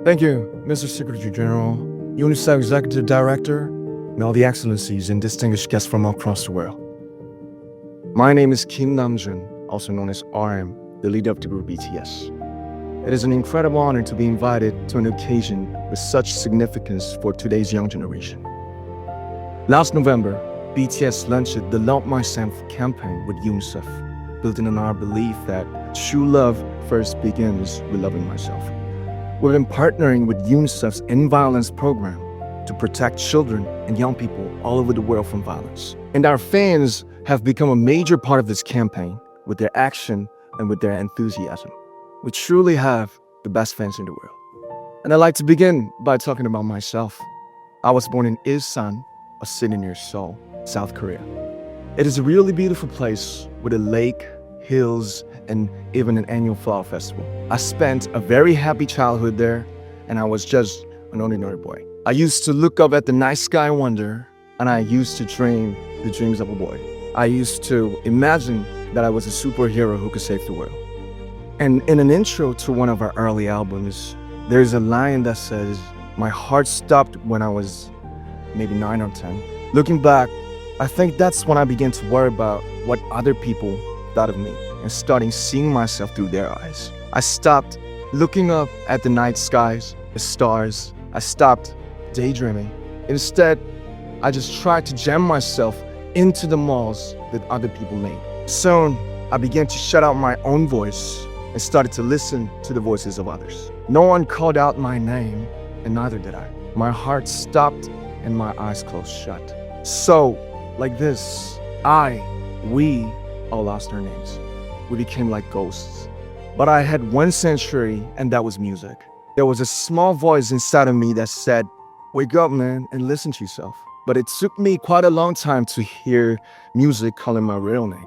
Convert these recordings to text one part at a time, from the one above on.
Thank you, Mr. Secretary General, UNICEF Executive Director, and all the excellencies and distinguished guests from across the world. My name is Kim Namjoon, also known as RM, the leader of the group BTS. It is an incredible honor to be invited to an occasion with such significance for today's young generation. Last November, BTS launched the Love Myself campaign with UNICEF, building on our belief that true love first begins with loving myself. We've been partnering with UNICEF's End Violence program to protect children and young people all over the world from violence. And our fans have become a major part of this campaign with their action and with their enthusiasm. We truly have the best fans in the world. And I'd like to begin by talking about myself. I was born in Ilsan, a city near Seoul, South Korea. It is a really beautiful place with a lake, hills, and even an annual flower festival. I spent a very happy childhood there, and I was just an ordinary boy. I used to look up at the night sky and wonder, and I used to dream the dreams of a boy. I used to imagine that I was a superhero who could save the world. And in an intro to one of our early albums, there's a line that says, "My heart stopped when I was maybe 9 or 10. Looking back, I think that's when I began to worry about what other people thought of me and starting seeing myself through their eyes. I stopped looking up at the night skies, the stars. I stopped daydreaming. Instead, I just tried to jam myself into the malls that other people made. Soon, I began to shut out my own voice and started to listen to the voices of others. No one called out my name, and neither did I. My heart stopped and my eyes closed shut. So, like this, we all lost our names. We became like ghosts. But I had one sanctuary, and that was music. There was a small voice inside of me that said, "Wake up, man, and listen to yourself." But it took me quite a long time to hear music calling my real name.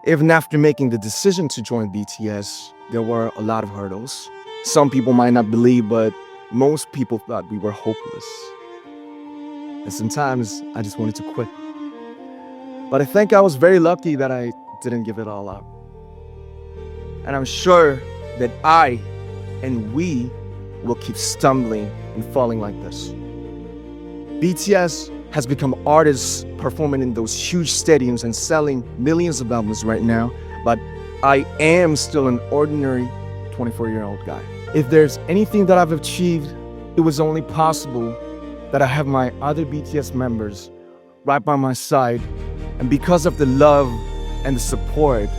Even after making the decision to join BTS, there were a lot of hurdles. Some people might not believe, but most people thought we were hopeless. And sometimes I just wanted to quit. But I think I was very lucky that I didn't give it all up. And I'm sure that I and we will keep stumbling and falling like this. BTS has become artists performing in those huge stadiums and selling millions of albums right now, but I am still an ordinary 24-year-old guy. If there's anything that I've achieved, it was only possible that I have my other BTS members right by my side, and because of the love and the support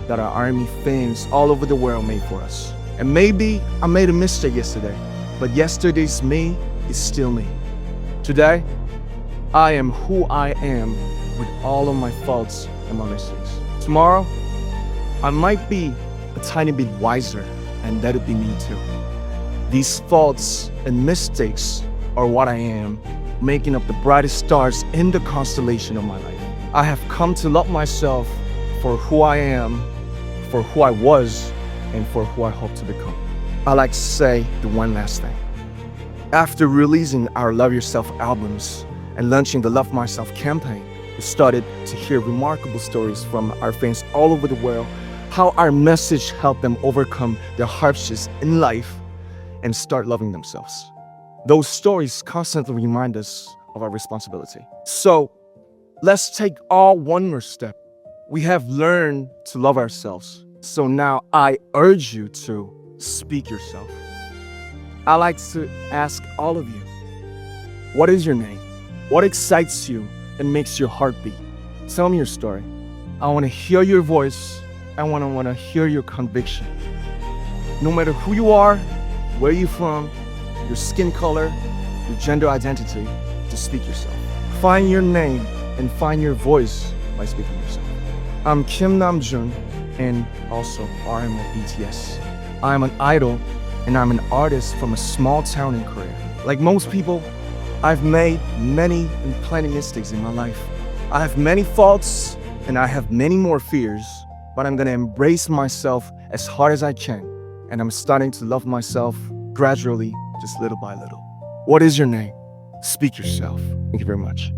that our ARMY fans all over the world made for us. And maybe I made a mistake yesterday, but yesterday's me is still me. Today, I am who I am with all of my faults and my mistakes. Tomorrow, I might be a tiny bit wiser, and that'll be me too. These faults and mistakes are what I am, making up the brightest stars in the constellation of my life. I have come to love myself for who I am, for who I was, and for who I hope to become. I like to say the one last thing. After releasing our Love Yourself albums and launching the Love Myself campaign, we started to hear remarkable stories from our fans all over the world, how our message helped them overcome their hardships in life and start loving themselves. Those stories constantly remind us of our responsibility. So let's take all one more step. We have learned to love ourselves. So now I urge you to speak yourself. I like to ask all of you, what is your name? What excites you and makes your heart beat? Tell me your story. I want to hear your voice. I want to hear your conviction. No matter who you are, where you're from, your skin color, your gender identity, just speak yourself. Find your name and find your voice by speaking yourself. I'm Kim Namjoon and also RM of BTS. I'm an idol and I'm an artist from a small town in Korea. Like most people, I've made many and plenty mistakes in my life. I have many faults and I have many more fears, but I'm gonna embrace myself as hard as I can. And I'm starting to love myself gradually, just little by little. What is your name? Speak yourself. Thank you very much.